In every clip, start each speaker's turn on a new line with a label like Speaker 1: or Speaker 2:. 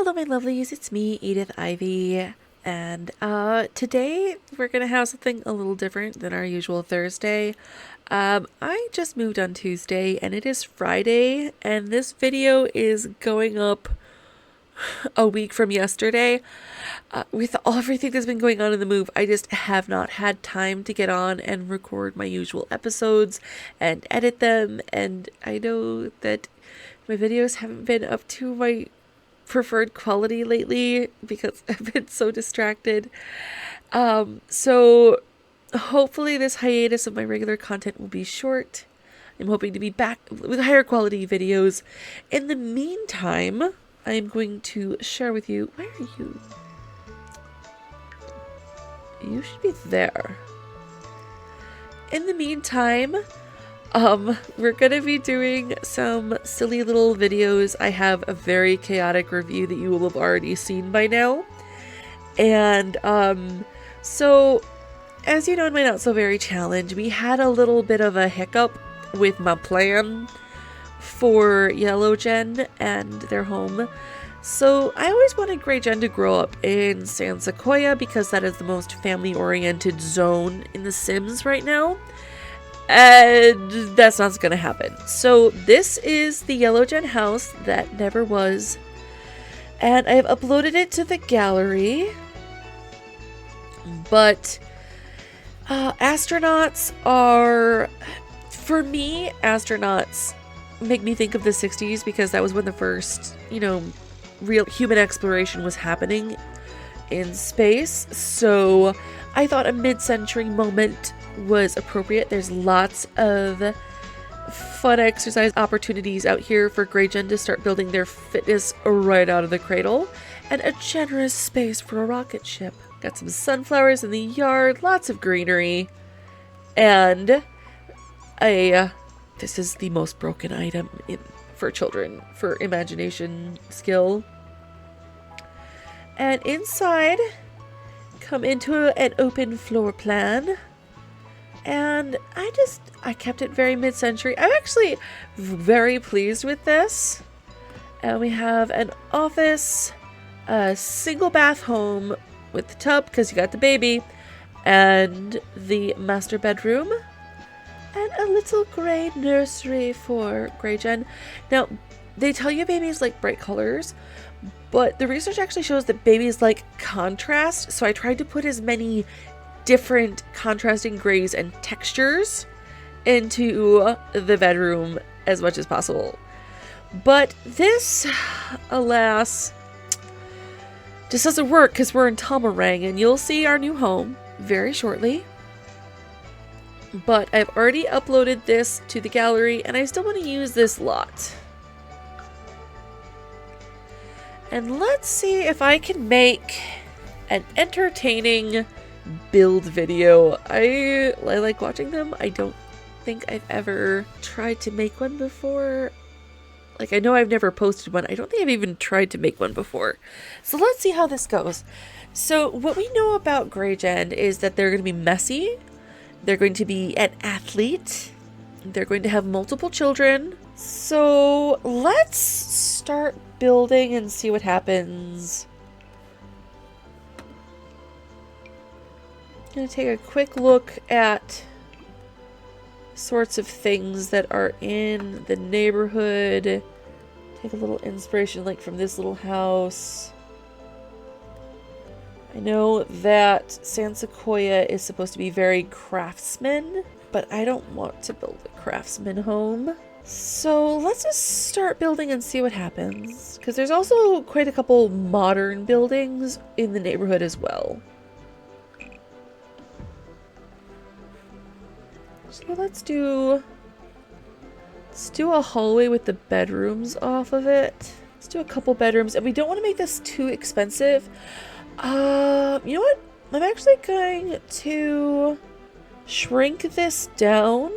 Speaker 1: Hello, my lovelies. It's me, Edith Ivy. And today we're going to have something a little different than our usual Thursday. I just moved on Tuesday and it is Friday, and this video is going up a week from yesterday. With everything that's been going on in the move, I just have not had time to get on and record my usual episodes and edit them. And I know that my videos haven't been up to my preferred quality lately because I've been so distracted. So hopefully this hiatus of my regular content will be short. I'm hoping to be back with higher quality videos. In the meantime, I am going to share with you. Where are you? You should be there. In the meantime, we're gonna be doing some silly little videos. I have a very chaotic review that you will have already seen by now. And, so, as you know, in my Not So Very challenge, we had a little bit of a hiccup with my plan for Yellow Gen and their home. So I always wanted Grey Gen to grow up in San Sequoia because that is the most family-oriented zone in The Sims right now. And that's not going to happen. So this is the Yellow Gen house that never was. And I've uploaded it to the gallery. But astronauts are... For me, astronauts make me think of the 60s because that was when the first, real human exploration was happening in space. So I thought a mid-century moment was appropriate. There's lots of fun exercise opportunities out here for Grey Gen to start building their fitness right out of the cradle, and a generous space for a rocket ship. Got some sunflowers in the yard, lots of greenery, and this is the most broken item for children for imagination skill. And inside, come into an open floor plan. And I kept it very mid-century. I'm actually very pleased with this. And we have an office, a single bath home with the tub because you got the baby, and the master bedroom, and a little gray nursery for Grey Gen. Now, they tell you babies like bright colors, but the research actually shows that babies like contrast. So I tried to put as many different contrasting grays and textures into the bedroom as much as possible. But this, alas, just doesn't work because we're in Tamarang, and you'll see our new home very shortly. But I've already uploaded this to the gallery, and I still want to use this lot. And let's see if I can make an entertaining build video. I like watching them. I don't think I've ever tried to make one before. Like, I know I've never posted one. I don't think I've even tried to make one before. So let's see how this goes. So what we know about Grey Gen is that they're going to be messy. They're going to be an athlete. They're going to have multiple children. So let's start building and see what happens. I'm going to take a quick look at sorts of things that are in the neighborhood. Take a little inspiration like from this little house. I know that San Sequoia is supposed to be very craftsman, but I don't want to build a craftsman home. So let's just start building and see what happens. Because there's also quite a couple modern buildings in the neighborhood as well. So let's do a hallway with the bedrooms off of it. Let's do a couple bedrooms, and we don't want to make this too expensive. You know what? I'm actually going to shrink this down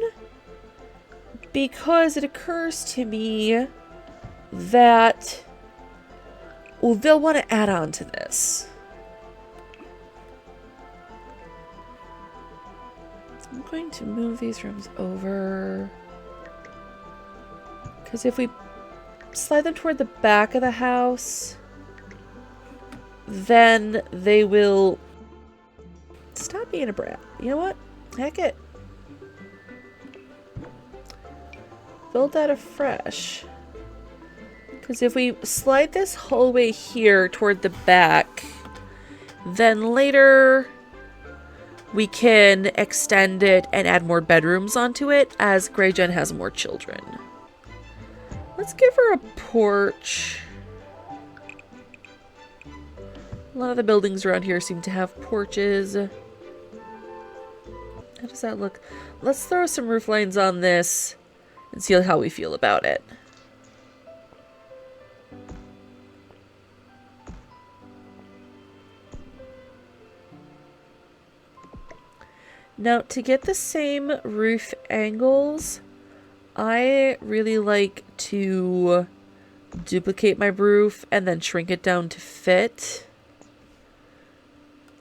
Speaker 1: because it occurs to me that, well, they'll want to add on to this. I'm going to move these rooms over because if we slide them toward the back of the house, then they will stop being a brat. You know what? Heck it. Build that afresh. Because if we slide this hallway here toward the back, then later we can extend it and add more bedrooms onto it as Greyjen has more children. Let's give her a porch. A lot of the buildings around here seem to have porches. How does that look? Let's throw some roof lines on this and see how we feel about it. Now, to get the same roof angles, I really like to duplicate my roof and then shrink it down to fit.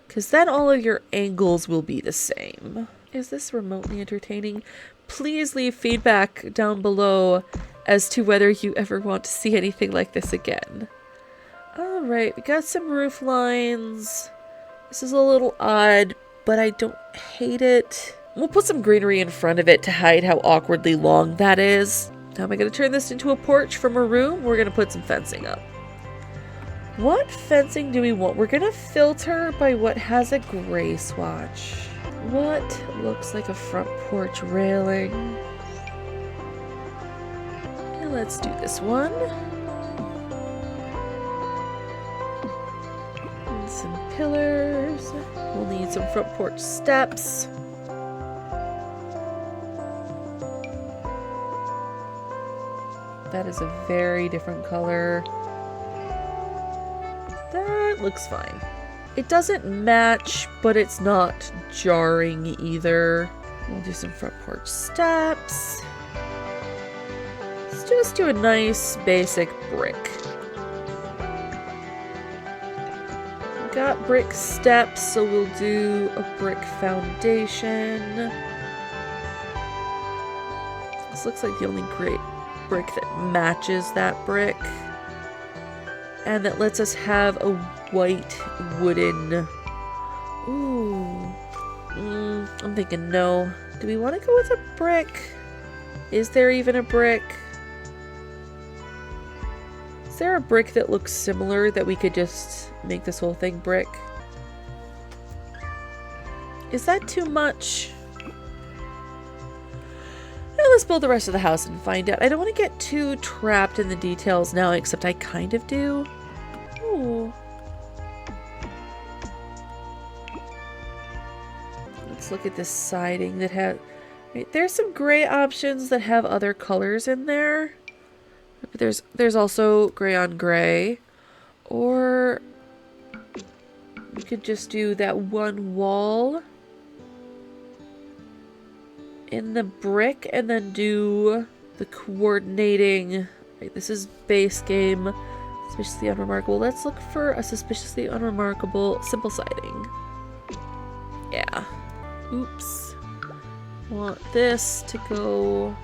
Speaker 1: Because then all of your angles will be the same. Is this remotely entertaining? Please leave feedback down below as to whether you ever want to see anything like this again. Alright, we got some roof lines. This is a little odd, but I don't hate it. We'll put some greenery in front of it to hide how awkwardly long that is. How am I going to turn this into a porch from a room? We're going to put some fencing up. What fencing do we want? We're going to filter by what has a gray swatch. What looks like a front porch railing? And let's do this one. And some pillars. We'll need some front porch steps. That is a very different color. That looks fine. It doesn't match, but it's not jarring either. We'll do some front porch steps. Let's just do a nice basic brick. We got brick steps, so we'll do a brick foundation. This looks like the only great brick that matches that brick. And that lets us have a white wooden... Ooh. I'm thinking no. Do we want to go with a brick? Is there even a brick? Is there a brick that looks similar that we could just make this whole thing brick? Is that too much? Well, let's build the rest of the house and find out. I don't want to get too trapped in the details now, except I kind of do. Ooh. Let's look at this siding that has... Right, there's some gray options that have other colors in there. But there's also gray on gray. Or we could just do that one wall in the brick and then do the coordinating. Right, this is base game. Suspiciously unremarkable. Let's look for a suspiciously unremarkable simple siding. Yeah. Oops. Want this to go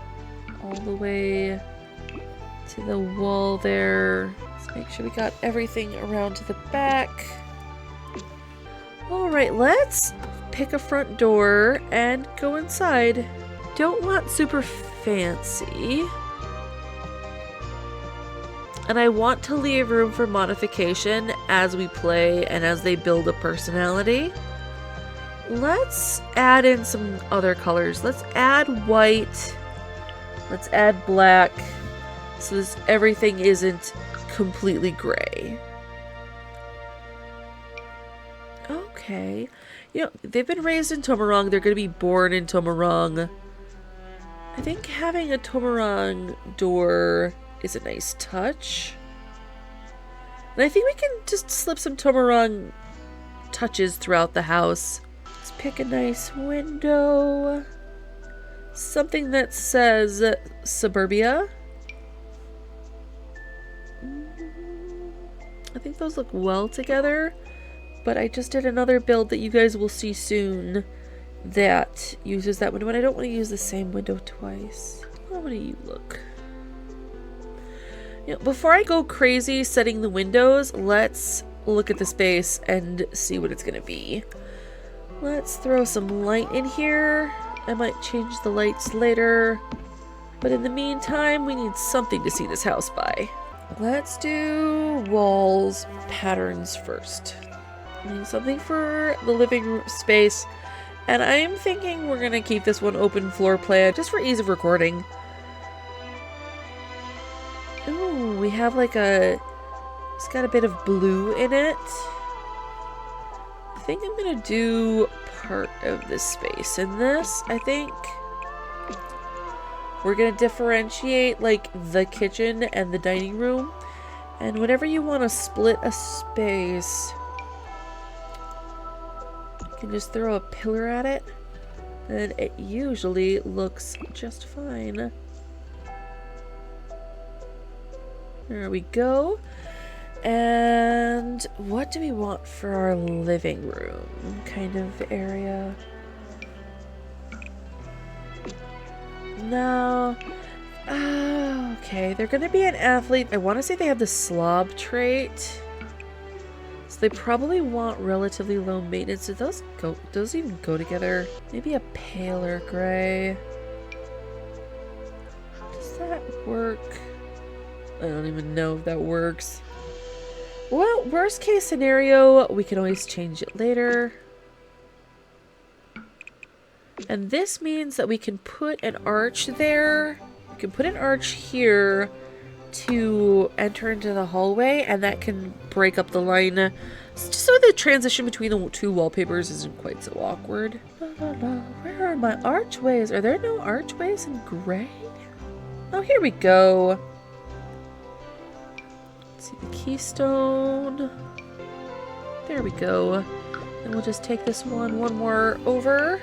Speaker 1: all the way to the wall there. Let's make sure we got everything around to the back. Alright, let's pick a front door and go inside. Don't want super fancy. And I want to leave room for modification as we play and as they build a personality. Let's add in some other colors. Let's add white. Let's add black. So this, everything isn't completely gray. Okay. You know, they've been raised in Tomarong. They're going to be born in Tomarong. I think having a Tomarong door is a nice touch. And I think we can just slip some Tomarong touches throughout the house. Let's pick a nice window. Something that says Suburbia. I think those look well together. But I just did another build that you guys will see soon that uses that window. And I don't want to use the same window twice. How do you look? You know, before I go crazy setting the windows, let's look at the space and see what it's gonna be. Let's throw some light in here. I might change the lights later. But in the meantime, we need something to see this house by. Let's do walls patterns first. I need something for the living room space. And I'm thinking we're gonna keep this one open floor plan just for ease of recording. Ooh, we have like it's got a bit of blue in it. I think I'm gonna do part of this space in this. I think we're gonna differentiate like the kitchen and the dining room. And whenever you want to split a space, you can just throw a pillar at it, and it usually looks just fine. There we go. And what do we want for our living room kind of area? No. Okay, they're gonna be an athlete. I want to say they have the slob trait. So they probably want relatively low maintenance. Do those even go together? Maybe a paler gray. Does that work? I don't even know if that works. Well, worst case scenario, we can always change it later. And this means that we can put an arch there. We can put an arch here to enter into the hallway, and that can break up the line. Just so the transition between the two wallpapers isn't quite so awkward. Where are my archways? Are there no archways in gray? Oh, here we go. Let's see the keystone. There we go. And we'll just take this one more over.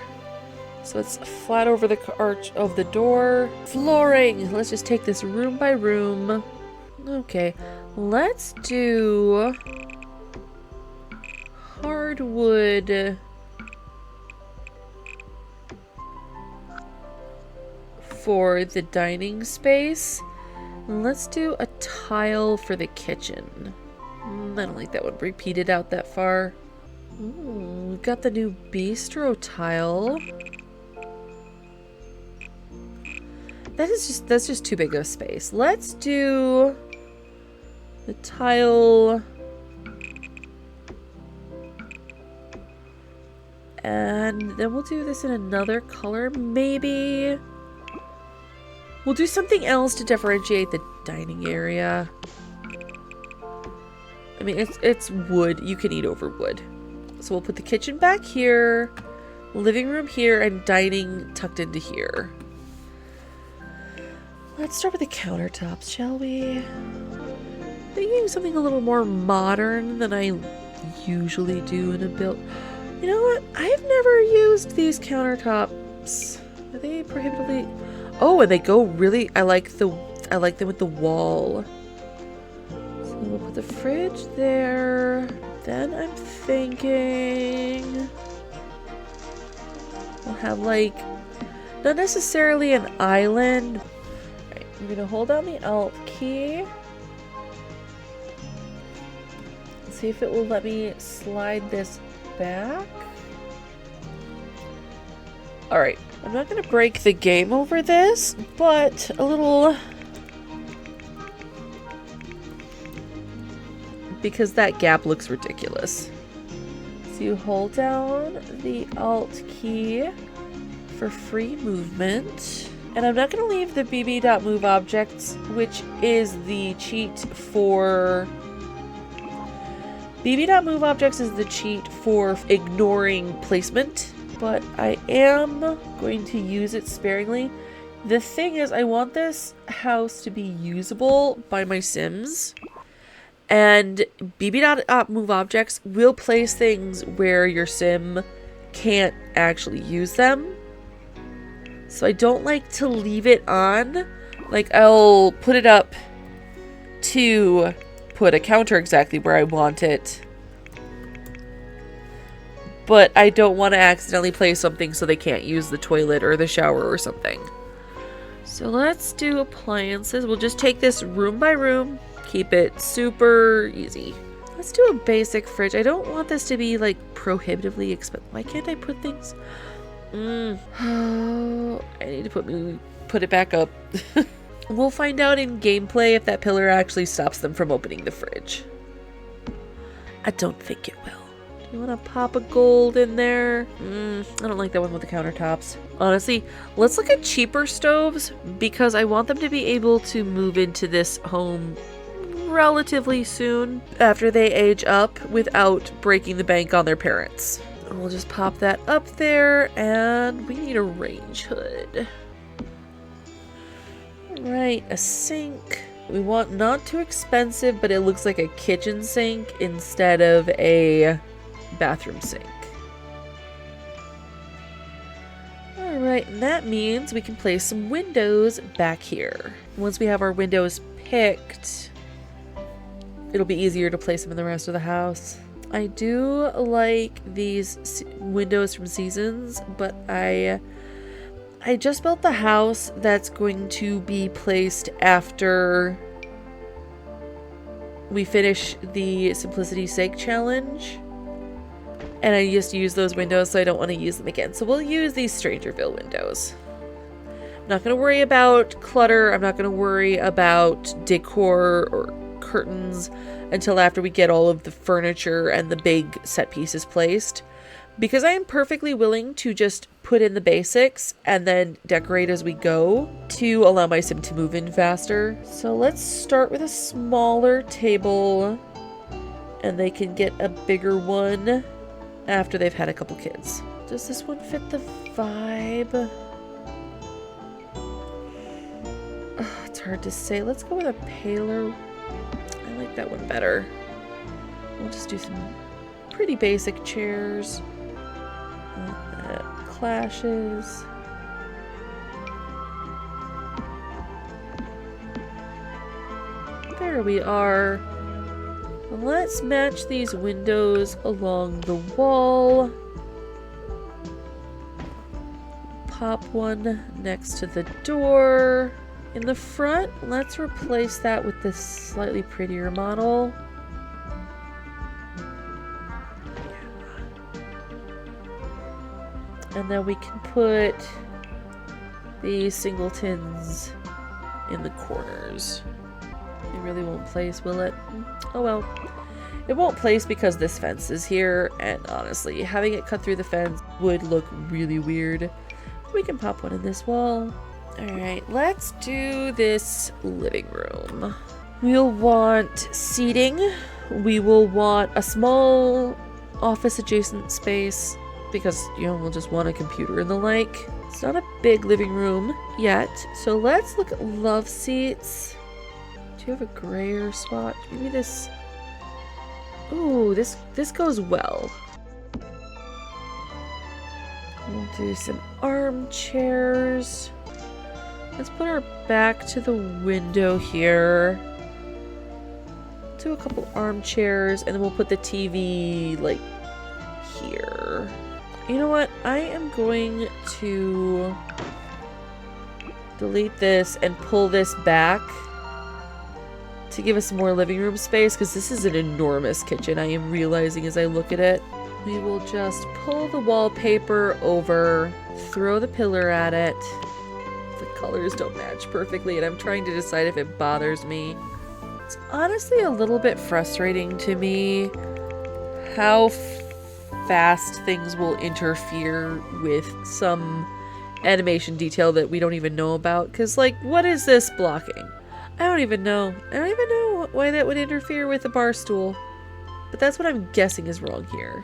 Speaker 1: So it's flat over the arch of the door. Flooring. Let's just take this room by room. Okay. Let's do hardwood for the dining space. Let's do a tile for the kitchen. I don't like that one repeated out that far. Ooh, we've got the new bistro tile. That's just too big of a space. Let's do the tile. And then we'll do this in another color, maybe. We'll do something else to differentiate the dining area. I mean, it's wood. You can eat over wood. So we'll put the kitchen back here, living room here, and dining tucked into here. Let's start with the countertops, shall we? Thinking something a little more modern than I usually do in a build. You know what? I've never used these countertops. Are they prohibitively? Oh, and they go really. I like them with the wall. So we'll put the fridge there. Then I'm thinking we'll have like not necessarily an island. Right, I'm gonna hold down the Alt key. Let's see if it will let me slide this back. All right. I'm not going to break the game over this, but a little, because that gap looks ridiculous. So you hold down the Alt key for free movement. And I'm not going to leave the bb.move objects, which is the cheat for... bb.move objects is the cheat for ignoring placement. But I am going to use it sparingly. The thing is, I want this house to be usable by my Sims. And bb.move objects will place things where your Sim can't actually use them. So I don't like to leave it on. Like, I'll put it up to put a counter exactly where I want it. But I don't want to accidentally place something so they can't use the toilet or the shower or something. So let's do appliances. We'll just take this room by room. Keep it super easy. Let's do a basic fridge. I don't want this to be like prohibitively expensive. Why can't I put things? Oh, I need to put it back up. We'll find out in gameplay if that pillar actually stops them from opening the fridge. I don't think it will. Do you want to pop a gold in there? I don't like that one with the countertops. Honestly, let's look at cheaper stoves because I want them to be able to move into this home relatively soon after they age up without breaking the bank on their parents. We'll just pop that up there, and we need a range hood. Right, a sink. We want not too expensive, but it looks like a kitchen sink instead of a bathroom sink. Alright, and that means we can place some windows back here. Once we have our windows picked, it'll be easier to place them in the rest of the house. I do like these windows from Seasons, but I just built the house that's going to be placed after we finish the Simplicity's Sake challenge. And I just use those windows, so I don't want to use them again. So we'll use these Strangerville windows. I'm not going to worry about clutter. I'm not going to worry about decor or curtains until after we get all of the furniture and the big set pieces placed. Because I am perfectly willing to just put in the basics and then decorate as we go to allow my sim to move in faster. So let's start with a smaller table, and they can get a bigger one after they've had a couple kids. Does this one fit the vibe? Oh, it's hard to say. Let's go with a paler. I like that one better. We'll just do some pretty basic chairs. That clashes. There we are. Let's match these windows along the wall. Pop one next to the door. In the front, let's replace that with this slightly prettier model. And then we can put the singletons in the corners. It really won't place, will it? Oh well. It won't place because this fence is here, and honestly, having it cut through the fence would look really weird. We can pop one in this wall. Alright, let's do this living room. We'll want seating. We will want a small office adjacent space because, you know, we'll just want a computer and the like. It's not a big living room yet, so let's look at love seats. Do you have a grayer swatch? Maybe this... Ooh, this goes well. We'll do some armchairs. Let's put our back to the window here. Do a couple armchairs, and then we'll put the TV, like, here. You know what? I am going to delete this and pull this back to give us more living room space, because this is an enormous kitchen, I am realizing as I look at it. We will just pull the wallpaper over, throw the pillar at it. The colors don't match perfectly, and I'm trying to decide if it bothers me. It's honestly a little bit frustrating to me how fast things will interfere with some animation detail that we don't even know about. Because, like, what is this blocking? I don't even know. I don't even know why that would interfere with a bar stool. But that's what I'm guessing is wrong here.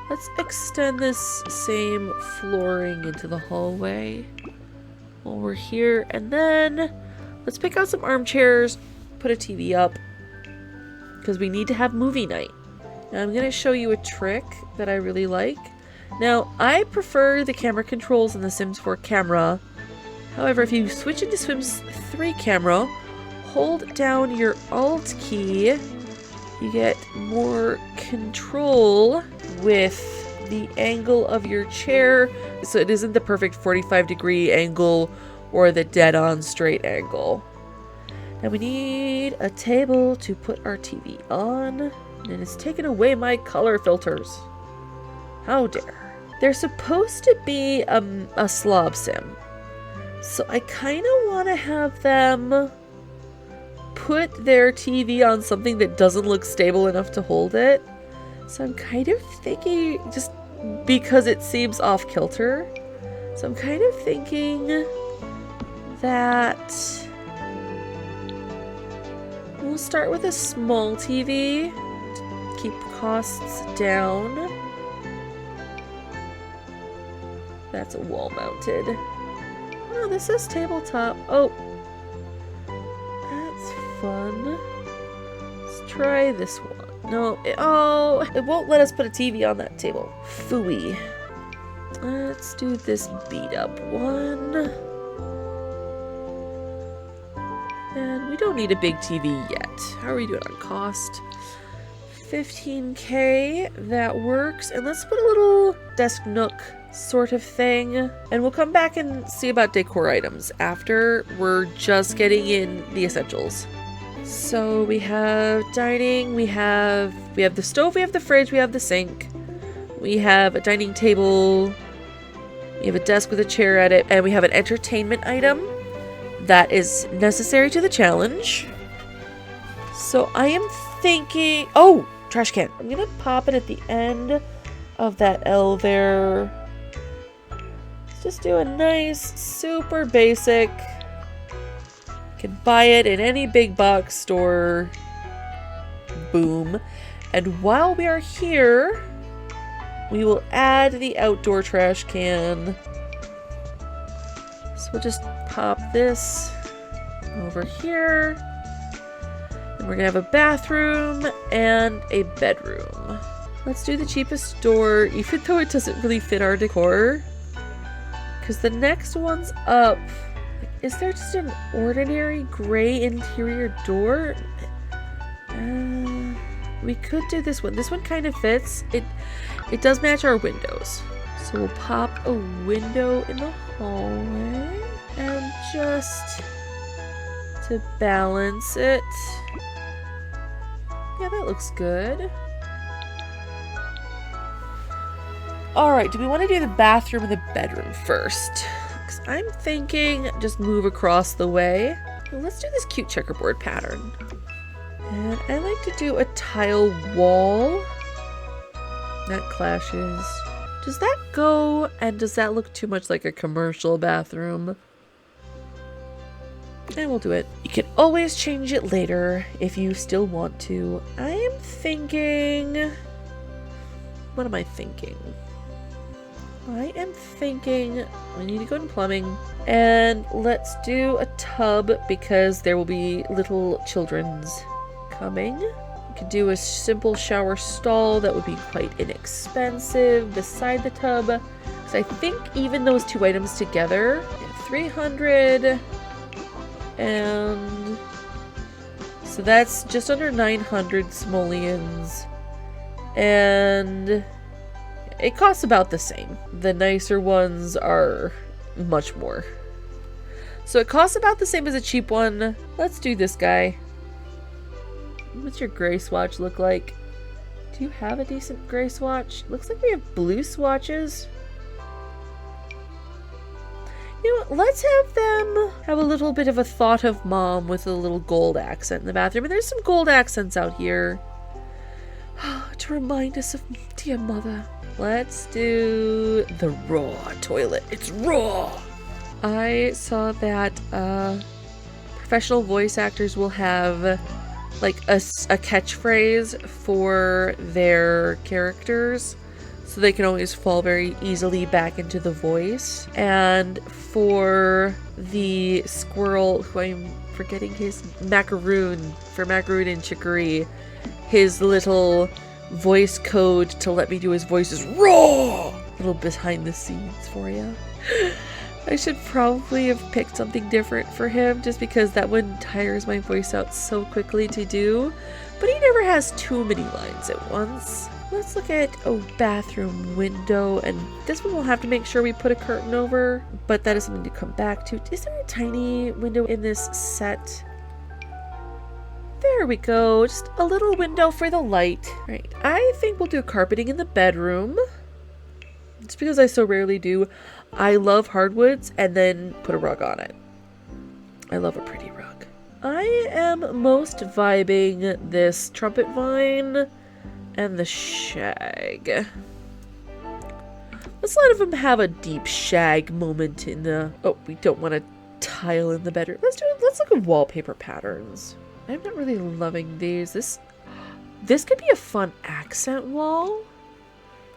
Speaker 1: Let's extend this same flooring into the hallway while we're here. And then let's pick out some armchairs, put a TV up, because we need to have movie night. Now I'm going to show you a trick that I really like. Now, I prefer the camera controls in the Sims 4 camera. However, if you switch into Sims 3 camera, hold down your Alt key, you get more control with the angle of your chair, so it isn't the perfect 45-degree angle or the dead-on straight angle. Now we need a table to put our TV on. and it's taken away my color filters. How dare. They're supposed to be a slob sim. So I kind of want to have them put their TV on something that doesn't look stable enough to hold it. So I'm kind of thinking, just because it seems off kilter, so I'm kind of thinking that we'll start with a small TV, keep costs down. That's a wall mounted. Oh, this is tabletop. Oh, that's fun. Let's try this one. No, it won't let us put a TV on that table. Phooey. Let's do this beat up one. And we don't need a big TV yet. How are we doing on cost? 15K, that works. And let's put a little desk nook sort of thing. And we'll come back and see about decor items after we're just getting in the essentials. So we have dining, we have the stove, we have the fridge, we have the sink, we have a dining table, we have a desk with a chair at it, and we have an entertainment item that is necessary to the challenge. So I am thinking, oh, trash can. I'm gonna pop it at the end of that L there. Let's just do a nice, super basic. Can buy it in any big box store. Boom. And while we are here, we will add the outdoor trash can. So we'll just pop this over here. And we're gonna have a bathroom and a bedroom. Let's do the cheapest door, even though it doesn't really fit our decor. Because the next one's up. Is there just an ordinary gray interior door? We could do this one. This one kind of fits. It does match our windows. So we'll pop a window in the hallway. And just to balance it. Yeah, that looks good. Alright, do we want to do the bathroom and the bedroom first? I'm thinking just move across the way. Well, let's do this cute checkerboard pattern. And I like to do a tile wall. That clashes. Does that go, and does that look too much like a commercial bathroom? And we'll do it. You can always change it later if you still want to. I am thinking... What am I thinking? I am thinking we need to go to plumbing, and let's do a tub because there will be little children's coming. We could do a simple shower stall that would be quite inexpensive beside the tub, because I think even those two items together, 300, and so that's just under 900 simoleons, and it costs about the same. The nicer ones are much more. So it costs about the same as a cheap one. Let's do this guy. What's your gray swatch look like? Do you have a decent gray swatch? Looks like we have blue swatches. You know what? Let's have them have a little bit of a thought of mom with a little gold accent in the bathroom. And there's some gold accents out here to remind us of dear mother. Let's do the raw toilet. It's raw! I saw that professional voice actors will have like a catchphrase for their characters, so they can always fall very easily back into the voice. And for the squirrel, who I'm forgetting his macaroon, for Macaroon and Chicory, his little voice code to let me do his voice is raw! Little behind the scenes for you. I should probably have picked something different for him, just because that one tires my voice out so quickly to do. But he never has too many lines at once. Let's look at a bathroom window, and this one we'll have to make sure we put a curtain over, but that is something to come back to. Is there a tiny window in this set? There we go. Just a little window for the light. Right. I think we'll do carpeting in the bedroom. Just because I so rarely do. I love hardwoods and then put a rug on it. I love a pretty rug. I am most vibing this trumpet vine and the shag. Let's let them have a deep shag moment in the... Oh, we don't want to tile in the bedroom. Let's look at wallpaper patterns. I'm not really loving these. This could be a fun accent wall.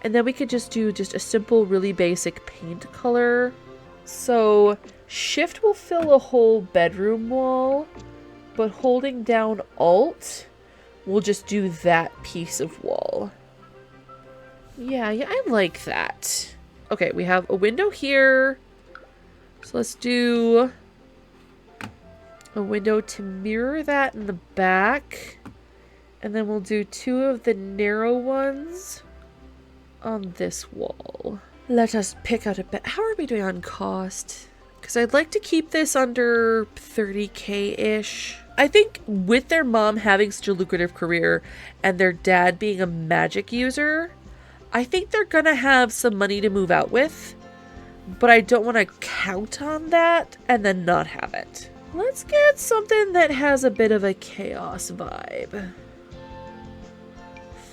Speaker 1: And then we could just do just a simple, really basic paint color. So Shift will fill a whole bedroom wall, but holding down Alt will just do that piece of wall. Yeah, I like that. Okay, we have a window here. So let's do a window to mirror that in the back. And then we'll do 2 of the narrow ones on this wall. Let us pick out a bed. How are we doing on cost? Because I'd like to keep this under 30K-ish. I think with their mom having such a lucrative career and their dad being a magic user, I think they're gonna have some money to move out with. But I don't want to count on that and then not have it. Let's get something that has a bit of a chaos vibe.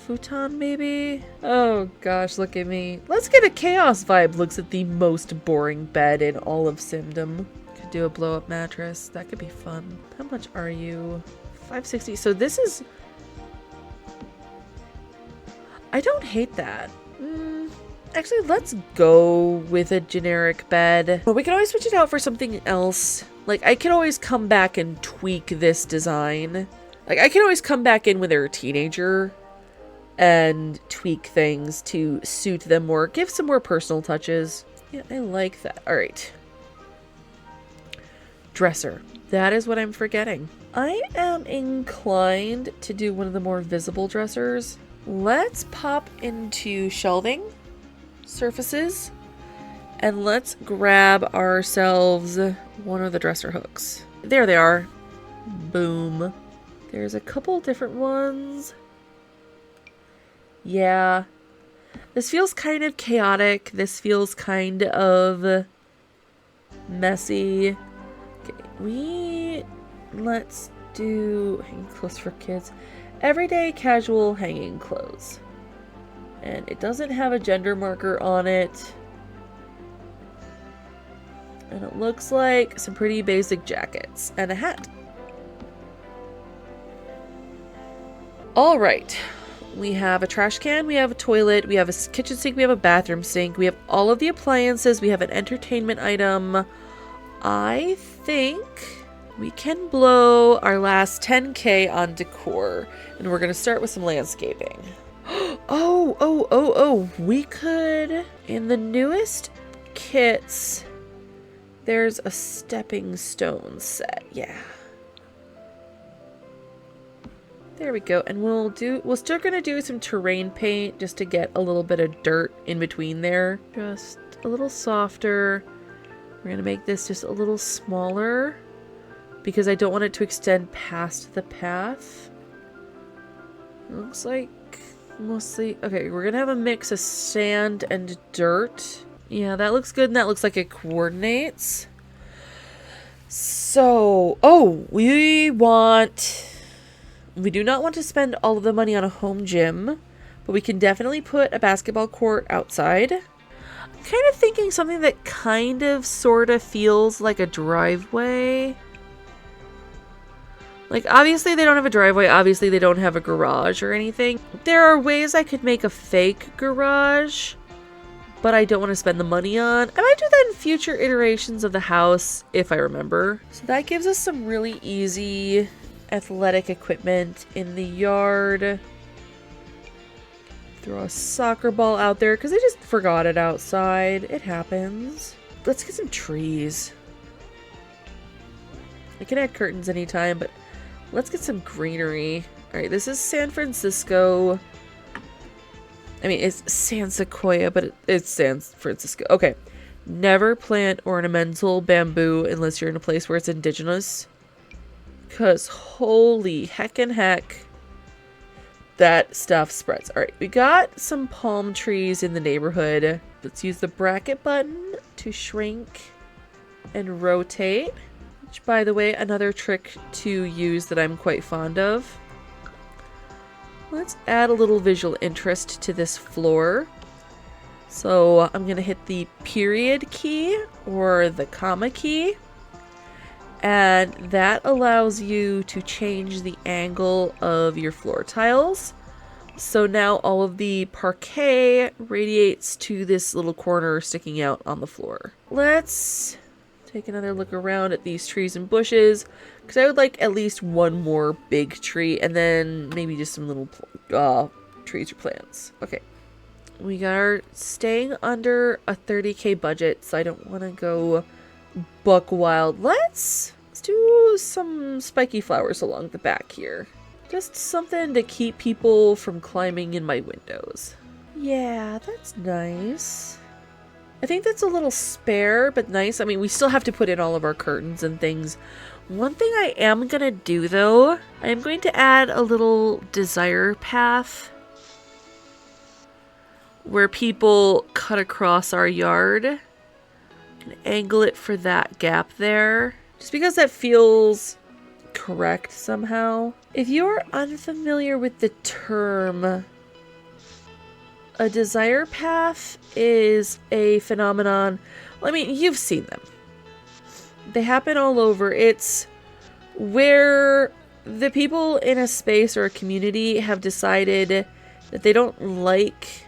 Speaker 1: Futon, maybe? Oh gosh, look at me. Let's get a chaos vibe. Looks at the most boring bed in all of Simdom. Could do a blow-up mattress. That could be fun. How much are you? 560. So this is... I don't hate that. Actually, let's go with a generic bed. But we can always switch it out for something else. Like, I can always come back and tweak this design. Like, I can always come back in when they're a teenager and tweak things to suit them more, give some more personal touches. Yeah, I like that. All right. Dresser. That is what I'm forgetting. I am inclined to do one of the more visible dressers. Let's pop into shelving surfaces and let's grab ourselves one of the dresser hooks. There they are. Boom. There's a couple different ones. Yeah. This feels kind of chaotic. This feels kind of messy. Okay, let's do hanging clothes for kids. Everyday casual hanging clothes. And it doesn't have a gender marker on it. And it looks like some pretty basic jackets and a hat. All right. We have a trash can, we have a toilet, we have a kitchen sink, we have a bathroom sink, we have all of the appliances, we have an entertainment item. I think we can blow our last 10K on decor, and we're going to start with some landscaping. Oh, we could, in the newest kits, there's a stepping stone set, yeah. There we go, and we're still gonna do some terrain paint just to get a little bit of dirt in between there. Just a little softer. We're gonna make this just a little smaller because I don't want it to extend past the path. It looks like mostly, okay, we're gonna have a mix of sand and dirt. Yeah, that looks good and that looks like it coordinates. So, we do not want to spend all of the money on a home gym, but we can definitely put a basketball court outside. I'm kind of thinking something that kind of sort of feels like a driveway. Like, obviously they don't have a driveway, obviously they don't have a garage or anything. There are ways I could make a fake garage, but I don't want to spend the money on. I might do that in future iterations of the house, if I remember. So that gives us some really easy athletic equipment in the yard. Throw a soccer ball out there because I just forgot it outside. It happens. Let's get some trees. I can add curtains anytime, but let's get some greenery. Alright, this is San Francisco. I mean, it's San Sequoia, but it's San Francisco. Okay. Never plant ornamental bamboo unless you're in a place where it's indigenous. Because holy heckin' heck, that stuff spreads. All right, we got some palm trees in the neighborhood. Let's use the bracket button to shrink and rotate. Which, by the way, another trick to use that I'm quite fond of. Let's add a little visual interest to this floor. So I'm going to hit the period key or the comma key. And that allows you to change the angle of your floor tiles. So now all of the parquet radiates to this little corner sticking out on the floor. Let's take another look around at these trees and bushes, because I would like at least one more big tree and then maybe just some little trees or plants. Okay. We are staying under a 30K budget, so I don't want to go buck wild. Let's do some spiky flowers along the back here. Just something to keep people from climbing in my windows. Yeah, that's nice. I think that's a little spare, but nice. I mean, we still have to put in all of our curtains and things. One thing I am going to do, though, I am going to add a little desire path where people cut across our yard and angle it for that gap there. Just because that feels correct somehow. If you're unfamiliar with the term, a desire path is a phenomenon. Well, I mean, you've seen them. They happen all over. It's where the people in a space or a community have decided that they don't like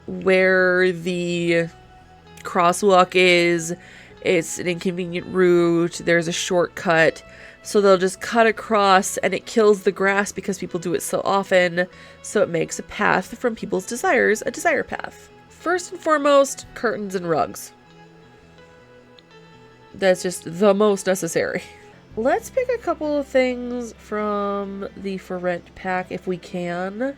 Speaker 1: where the crosswalk is. It's an inconvenient route. There's a shortcut. So they'll just cut across and it kills the grass because people do it so often. So it makes a path from people's desires, a desire path. First and foremost, curtains and rugs. That's just the most necessary. Let's pick a couple of things from the For Rent pack if we can.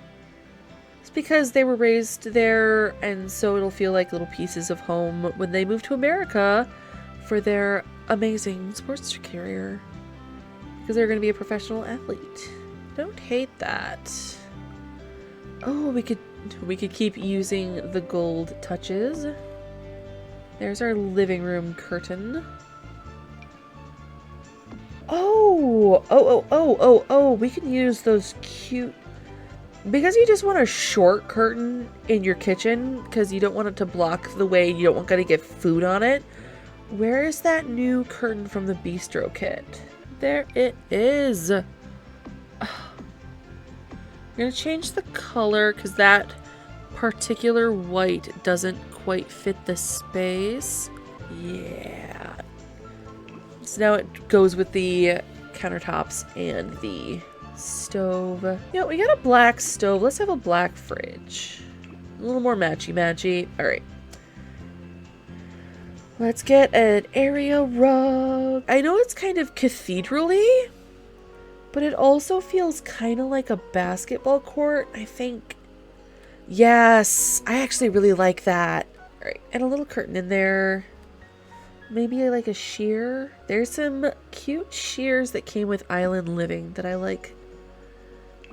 Speaker 1: It's because they were raised there, and so it'll feel like little pieces of home when they move to America for their amazing sports career. Because they're going to be a professional athlete. Don't hate that. Oh, we could keep using the gold touches. There's our living room curtain. Oh, we can use those cute... Because you just want a short curtain in your kitchen, because you don't want it to block the way, you don't want to get food on it. Where is that new curtain from the Bistro kit? There it is. I'm going to change the color because that particular white doesn't quite fit the space. Yeah. So now it goes with the countertops and the stove. Yeah, we got a black stove. Let's have a black fridge. A little more matchy-matchy. All right. Let's get an area rug. I know it's kind of cathedral-y, but it also feels kind of like a basketball court, I think. Yes, I actually really like that. All right, and a little curtain in there. Maybe I like a sheer. There's some cute shears that came with Island Living that I like.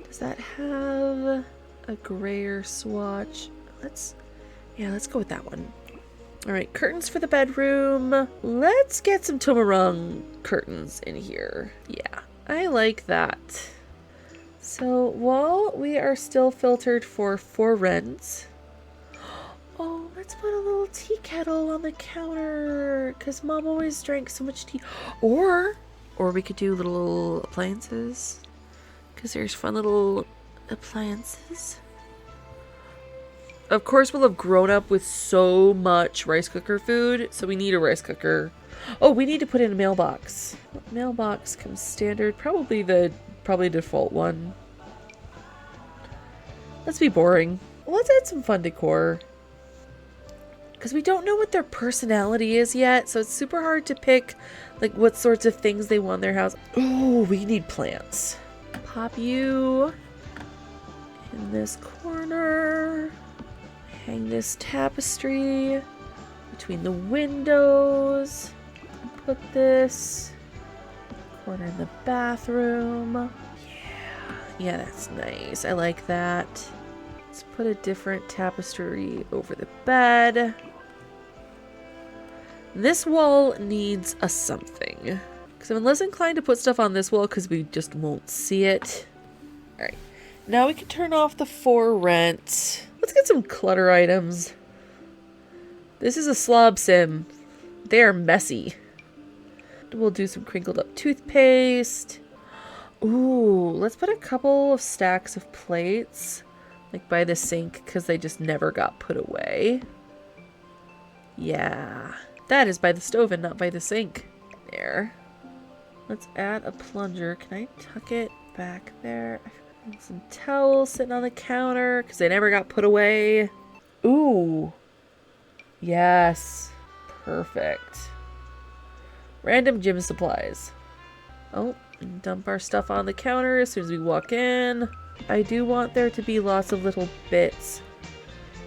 Speaker 1: Does that have a grayer swatch? Let's go with that one. All right, curtains for the bedroom. Let's get some Tomarung curtains in here. Yeah, I like that. So while we are still filtered for rent, oh, let's put a little tea kettle on the counter because Mom always drank so much tea. Or we could do little appliances because there's fun little appliances. Of course, we'll have grown up with so much rice cooker food, so we need a rice cooker. Oh, we need to put in a mailbox. What mailbox comes standard? Probably default one. Let's be boring. Let's add some fun decor. Because we don't know what their personality is yet, so it's super hard to pick like what sorts of things they want in their house. Oh, we need plants. Pop you in this corner. Hang this tapestry between the windows. Put this Corner in the bathroom. Yeah, that's nice. I like that. Let's put a different tapestry over the bed. This wall needs a something. Because I'm less inclined to put stuff on this wall because we just won't see it. Alright. Now we can turn off the for rent. Let's get some clutter items. This is a slob sim. They are messy. We'll do some crinkled up toothpaste. Ooh, let's put a couple of stacks of plates. Like by the sink because they just never got put away. Yeah. That is by the stove and not by the sink. There. Let's add a plunger. Can I tuck it back there? Some towels sitting on the counter because they never got put away. Ooh. Yes. Perfect. Random gym supplies. Oh, and dump our stuff on the counter as soon as we walk in. I do want there to be lots of little bits.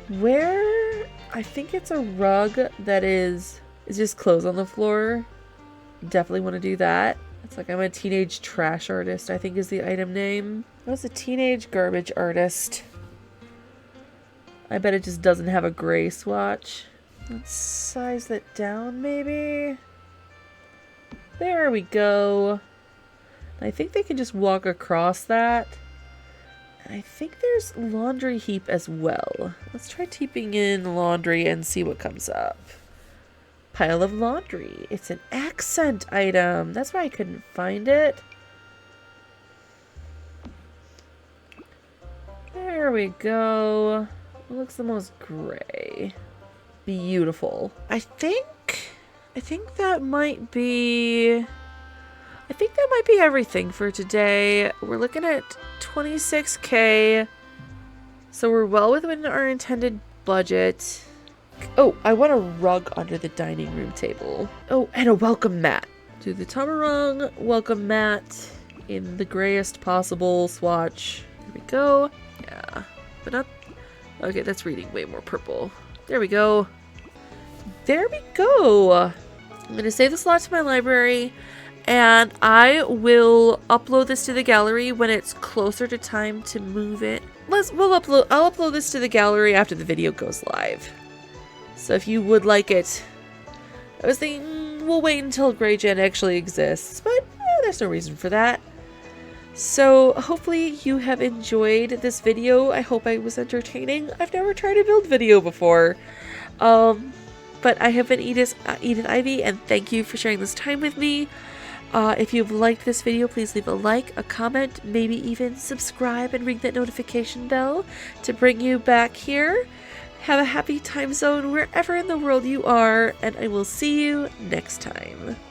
Speaker 1: Where? I think it's a rug that is just clothes on the floor. Definitely want to do that. It's like I'm a teenage trash artist, I think is the item name. I was a teenage garbage artist. I bet it just doesn't have a gray swatch. Let's size that down maybe. There we go. I think they can just walk across that. And I think there's laundry heap as well. Let's try typing in laundry and see what comes up. Pile of laundry. It's an accent item. That's why I couldn't find it. There we go. It looks the most gray. Beautiful. I think that might be everything for today. We're looking at 26K. So we're well within our intended budget. Oh, I want a rug under the dining room table. Oh, and a welcome mat. Do the Tamarong welcome mat in the grayest possible swatch. There we go. Yeah, but not... Okay, that's reading way more purple. There we go. There we go. I'm going to save this lot to my library, and I will upload this to the gallery when it's closer to time to move it. I'll upload this to the gallery after the video goes live. So if you would like it, I was thinking we'll wait until GreyGen actually exists, but there's no reason for that. So hopefully you have enjoyed this video. I hope I was entertaining. I've never tried a build video before. But I have been Edith Ivy, and thank you for sharing this time with me. If you've liked this video, please leave a like, a comment, maybe even subscribe and ring that notification bell to bring you back here. Have a happy time zone wherever in the world you are, and I will see you next time.